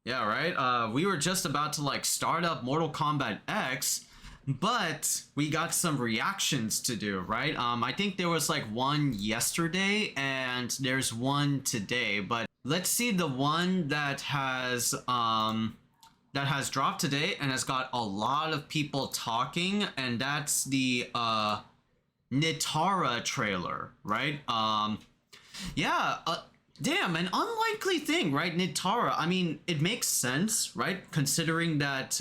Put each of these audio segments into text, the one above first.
Yeah, right? We were just about to like start up Mortal Kombat X, but we got some reactions to do, right? I think there was like one yesterday and there's one today, but let's see the one that has dropped today and has got a lot of people talking, and that's the NITARA trailer, right? Yeah, damn, an unlikely thing, right? NITARA, I mean, it makes sense, right? Considering that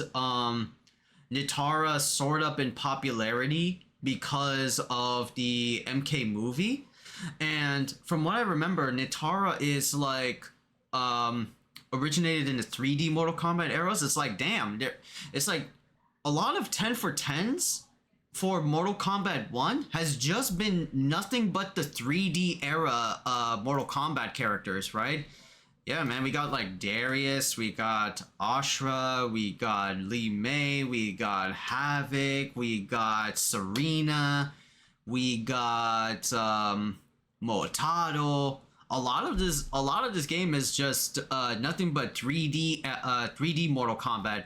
NITARA soared up in popularity because of the MK movie. And from what I remember, NITARA is like originated in the 3D Mortal Kombat eras. It's like, damn, it's like a lot of 10 for 10s for Mortal Kombat 1 has just been nothing but the 3D era Mortal Kombat characters, right? Yeah, man, we got like Darius, we got Ashra, we got Li Mei, we got Havoc, we got Serena, we got Motaro. A lot of this game is just nothing but 3D Mortal Kombat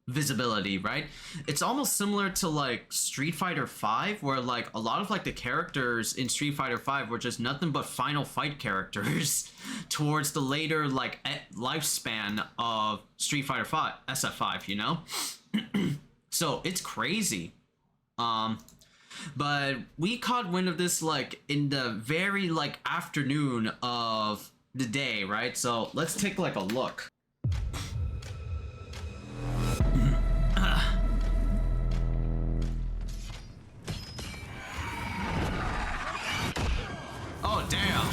visibility, right? It's almost similar to like Street Fighter 5, where like a lot of like the characters in Street Fighter 5 were just nothing but Final Fight characters towards the later like lifespan of Street Fighter 5 SF5, you know. So it's crazy. But we caught wind of this like in the very like afternoon of the day, right? So let's take like a look. Oh, damn.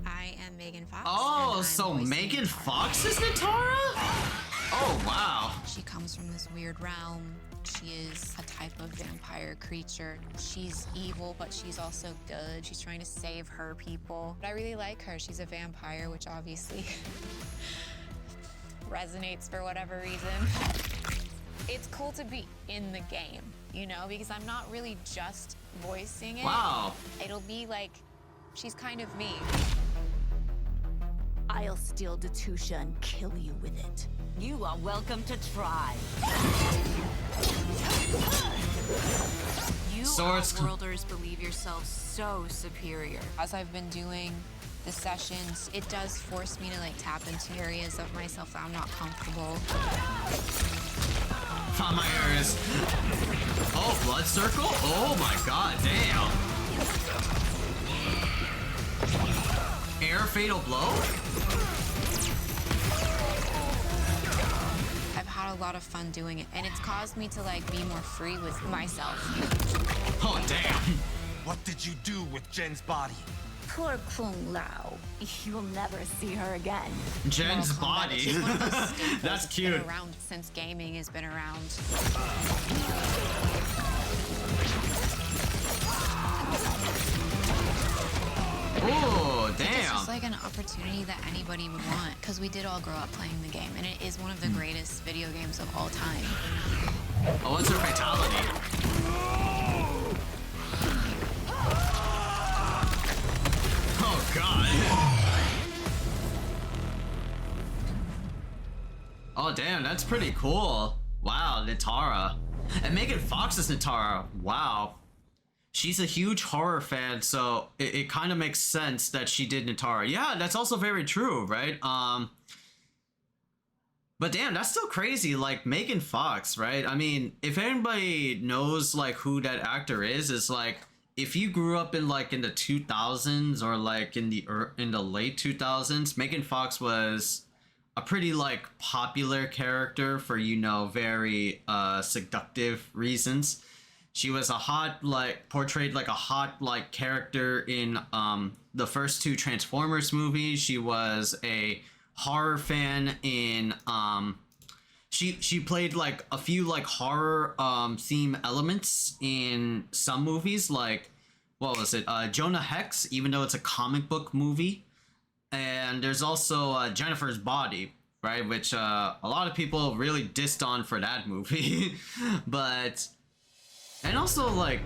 I am Megan Fox. Oh, so Megan Fox is NITARA? Oh, wow. She comes from this weird realm. She is a type of vampire creature. She's evil, but she's also good. She's trying to save her people. But I really like her. She's a vampire, which obviously resonates for whatever reason. It's cool to be in the game, you know, because I'm not really just voicing it. Wow. It'll be like, she's kind of me. I'll steal Datusha and kill you with it. You are welcome to try. You Outworlders believe yourselves so superior. As I've been doing the sessions, it does force me to like tap into areas of myself that I'm not comfortable. Found my areas. Oh, blood circle? Oh my god, damn. Air fatal blow? I've had a lot of fun doing it, and it's caused me to like be more free with myself. Oh, damn. What did you do with Jen's body? Poor Kung Lao. You'll never see her again. Jen's body. She's one of those staples That's cute. Been around since gaming has been around. Oh, damn. It's just like an opportunity that anybody would want, because we did all grow up playing the game, and it is one of the greatest video games of all time. Oh, what's her fatality? Oh, God. Oh, damn, that's pretty cool. Wow, NITARA. And Megan Fox is NITARA. Wow. She's a huge horror fan, so it kind of makes sense that she did NITARA. Yeah, that's also very true, right? But damn, that's still crazy. Like Megan Fox, right? I mean, if anybody knows like who that actor is, it's like if you grew up in like in the 2000s or like in the late 2000s, Megan Fox was a pretty like popular character for, you know, very seductive reasons. She was a hot, like, portrayed like a hot, like, character in the first two Transformers movies. She was a horror fan in, she played, like, a few, like, horror theme elements in some movies, like, what was it, Jonah Hex, even though it's a comic book movie. And there's also Jennifer's Body, right, which a lot of people really dissed on for that movie. But... and also, like,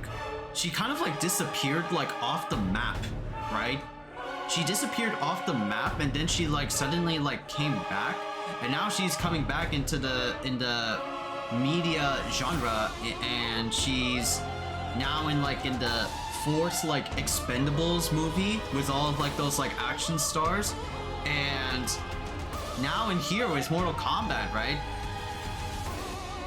she kind of, like, disappeared, like, off the map, right? she disappeared off the map, and then she like suddenly like came back, and now she's coming back into the media genre, and she's now in the fourth like Expendables movie with all of like those like action stars, and now in here with Mortal Kombat, right?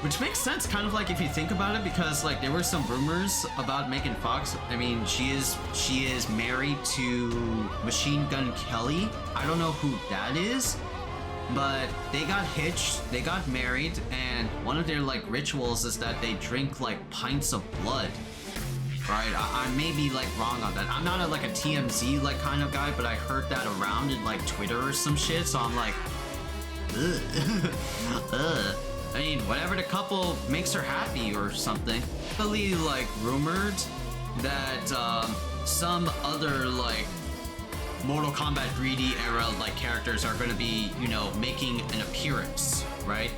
Which makes sense, kind of like if you think about it, because like there were some rumors about Megan Fox. I mean, she is married to Machine Gun Kelly. I don't know who that is, but they got hitched, they got married, and one of their like rituals is that they drink like pints of blood. Right? I may be like wrong on that. I'm not like a TMZ like kind of guy, but I heard that around in like Twitter or some shit, so I'm like, ugh. Ugh. I mean, whatever the couple makes her happy or something. Really, like, rumored that some other, like, Mortal Kombat 3D era, like, characters are gonna be, you know, making an appearance, right?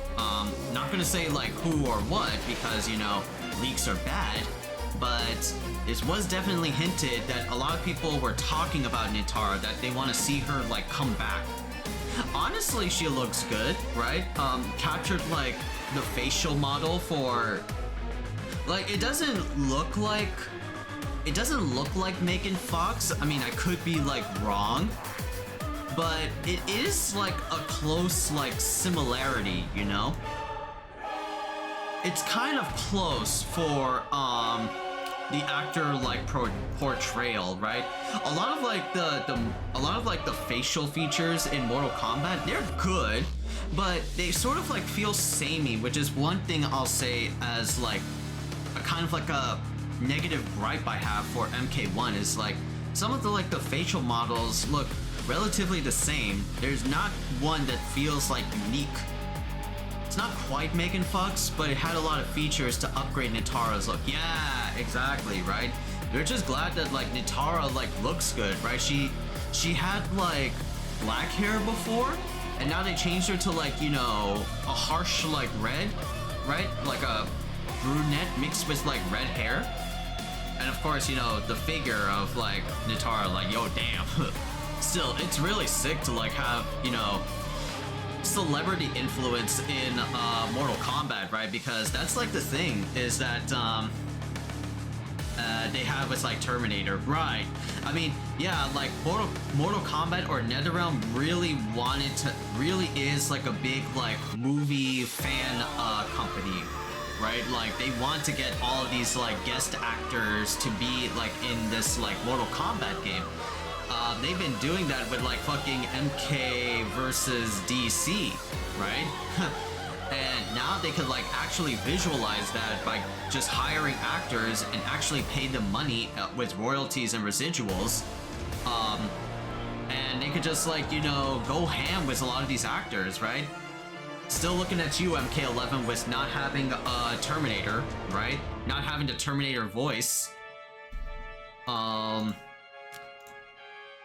Not gonna say, like, who or what, because, you know, leaks are bad, but it was definitely hinted that a lot of people were talking about NITARA, that they want to see her, like, come back. Honestly, she looks good, right? Captured like the facial model for, like, it doesn't look like Megan Fox. I mean, I could be like wrong, but it is like a close like similarity, you know? It's kind of close for the actor like portrayal, right? A lot of like the facial features in Mortal Kombat, they're good, but they sort of like feel samey, which is one thing I'll say as like a kind of like a negative gripe I have for MK1 is like some of the like the facial models look relatively the same. There's not one that feels like unique. It's not quite Megan Fox, but it had a lot of features to upgrade NITARA's look. Yeah, exactly, right? We're just glad that like NITARA like looks good, right? She had like black hair before, and now they changed her to like, you know, a harsh like red, right? Like a brunette mixed with like red hair. And of course, you know, the figure of like NITARA, like, yo, damn. Still, it's really sick to like have, you know, celebrity influence in Mortal Kombat, right? Because that's like the thing is that they have with like Terminator, right? I mean, yeah, like Mortal Kombat or Netherealm really is like a big like movie fan company, right? Like they want to get all of these like guest actors to be like in this like Mortal Kombat game. They've been doing that with like fucking MK versus DC, right? And now they could like actually visualize that by just hiring actors and actually pay them money with royalties and residuals. And they could just like, you know, go ham with a lot of these actors, right? Still looking at you, MK11, with not having a Terminator, right? Not having the Terminator voice.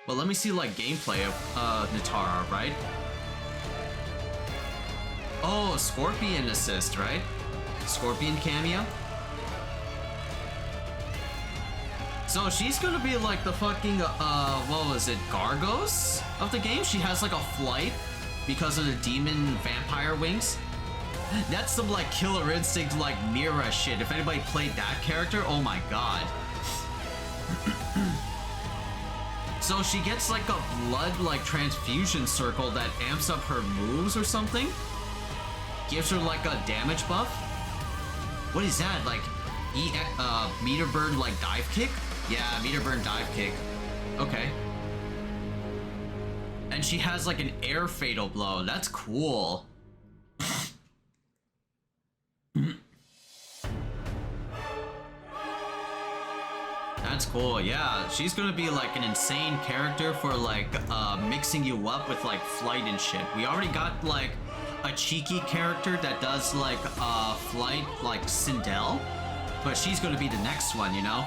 But let me see like gameplay of NITARA, right? Oh, Scorpion assist, right? Scorpion cameo. So she's gonna be like the fucking what was it, Gargos of the game? She has like a flight because of the demon vampire wings. That's some like Killer Instinct like Mira shit. If anybody played that character, oh my god. So she gets like a blood like transfusion circle that amps up her moves or something. Gives her like a damage buff. What is that? Like meter burn like dive kick? Yeah, meter burn dive kick. Okay. And she has like an air fatal blow. That's cool. That's cool. Yeah, she's gonna be like an insane character for like mixing you up with like flight and shit. We already got like a cheeky character that does like flight like Sindel, but she's gonna be the next one, you know?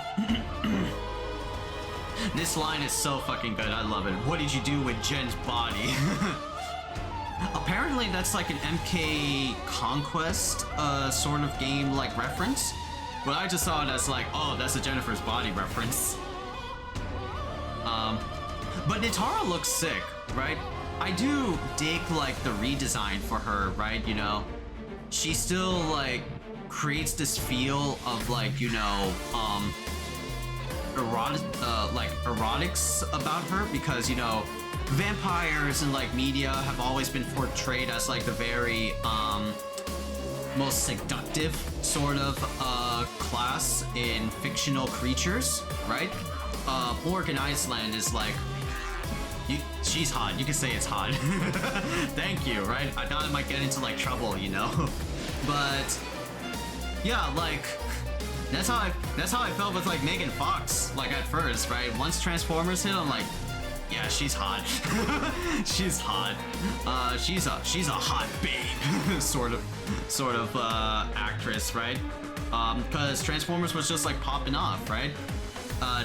This line is so fucking good. I love it. What did you do with Jen's body? Apparently that's like an MK Conquest sort of game like reference. But I just saw it as like, oh, that's a Jennifer's Body reference. But Nitara looks sick, right? I do dig like the redesign for her, right? You know, she still like creates this feel of like, you know, erotics about her, because, you know, vampires in like media have always been portrayed as like the very most seductive sort of class in fictional creatures, right? Morgan Iceland is like, she's hot. You can say it's hot. Thank you, right? I thought it might get into like trouble, you know. But yeah, like that's how I felt with like Megan Fox, like at first, right? Once Transformers hit, I'm like, yeah, she's hot. She's hot. She's a hot babe, sort of actress, right? Because Transformers was just like popping off, right?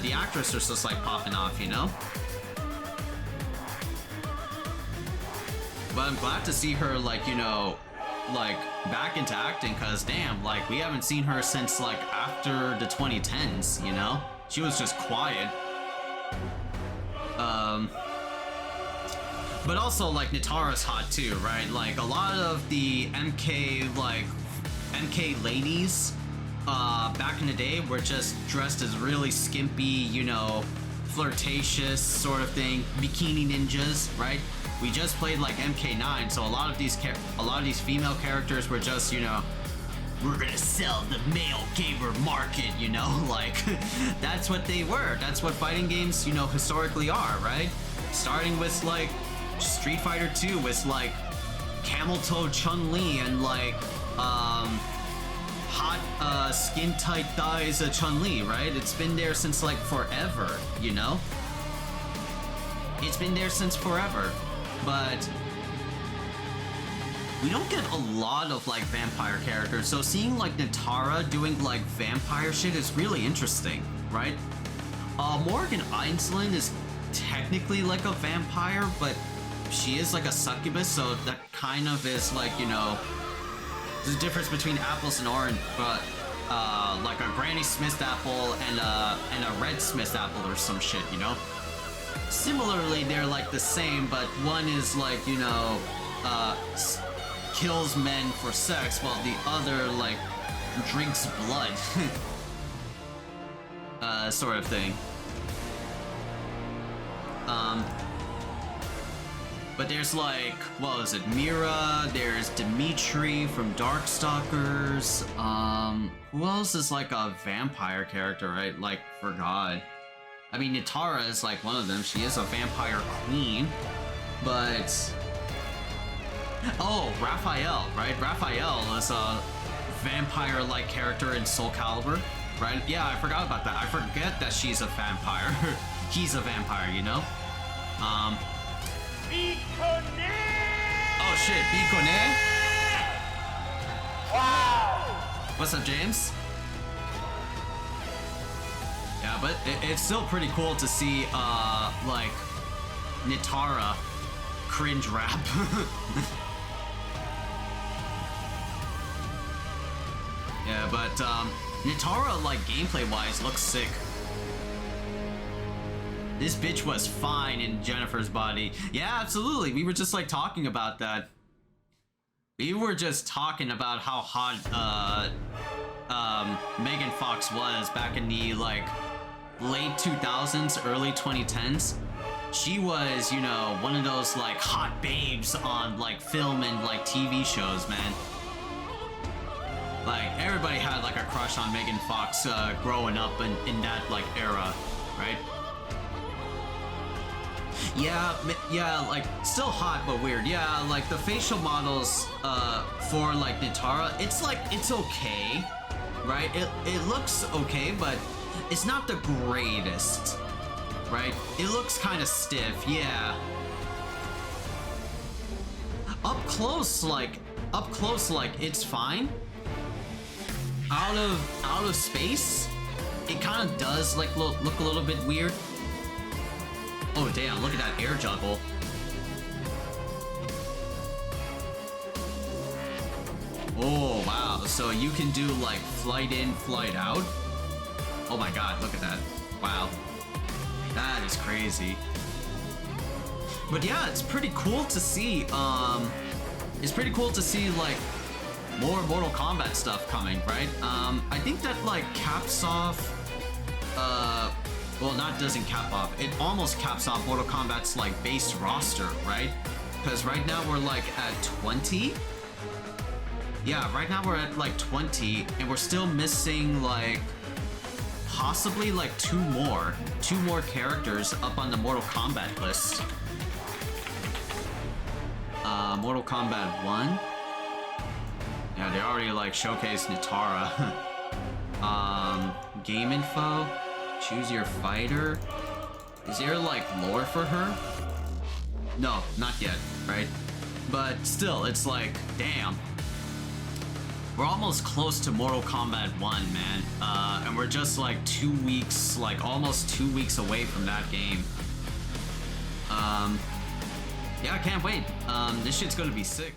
The actress was just like popping off, you know. But I'm glad to see her like, you know, like back into acting, because damn, like we haven't seen her since like after the 2010s, you know. She was just quiet. But also like Nitara's hot too, right? Like a lot of the MK ladies back in the day were just dressed as really skimpy, you know, flirtatious sort of thing, bikini ninjas, right? We just played like MK9, so a lot of these female characters were just, you know, we're gonna sell the male gamer market, you know, like that's what they were. That's what fighting games, you know, historically are, right? Starting with like Street Fighter 2 with like camel toe Chun-Li and like hot skin tight thighs Chun-Li, right? It's been there since like forever, you know? It's been there since forever. But we don't get a lot of like vampire characters, so seeing like Nitara doing like vampire shit is really interesting, right? Morgan Iceland is technically like a vampire, but she is like a succubus, so that kind of is like, you know, there's a difference between apples and orange, but like a Granny Smith apple and a Red Smith apple or some shit, you know? Similarly, they're like the same, but one is like, you know, kills men for sex, while the other like drinks blood. Sort of thing. But there's like, what was it, Mira, there's Dimitri from Darkstalkers, who else is like a vampire character, right? Like, forgot. I mean, Nitara is like one of them, she is a vampire queen, but... Oh, Raphael, right? Raphael is a vampire-like character in Soul Calibur, right? Yeah, I forgot about that. I forget that she's a vampire. He's a vampire, you know? Oh shit, Bikone? Wow! What's up, James? Yeah, but it's still pretty cool to see, like, Nitara cringe rap. Yeah, but, Nitara, like, gameplay-wise, looks sick. This bitch was fine in Jennifer's body. Yeah, absolutely. We were just, like, talking about that. We were just talking about how hot, Megan Fox was back in the, like, late 2000s, early 2010s. She was, you know, one of those, like, hot babes on, like, film and, like, TV shows, man. Like, everybody had, like, a crush on Megan Fox growing up in that, like, era, right? Yeah, like, still hot but weird. Yeah, like, the facial models for, like, Nitara, it's, like, it's okay, right? It looks okay, but it's not the greatest, right? It looks kind of stiff, yeah. Up close, like, it's fine. Out of space, it kind of does, like, look a little bit weird. Oh damn, look at that air juggle. Oh wow, so you can do like flight in, flight out? Oh my god, look at that. Wow. That is crazy. But yeah, it's pretty cool to see. It's pretty cool to see like more Mortal Kombat stuff coming, right? I think that like caps off. Well, not doesn't cap off. It almost caps off Mortal Kombat's like base roster, right? Because right now we're like at 20. Yeah, right now we're at like 20, and we're still missing like possibly like two more characters up on the Mortal Kombat list. Mortal Kombat 1. Yeah, they already like showcased Nitara. Game info. Choose your fighter. Is there like lore for her? No, not yet, right? But still, it's like, damn. We're almost close to Mortal Kombat 1, man. And we're just like 2 weeks, like almost 2 weeks away from that game. Yeah, I can't wait. This shit's gonna be sick.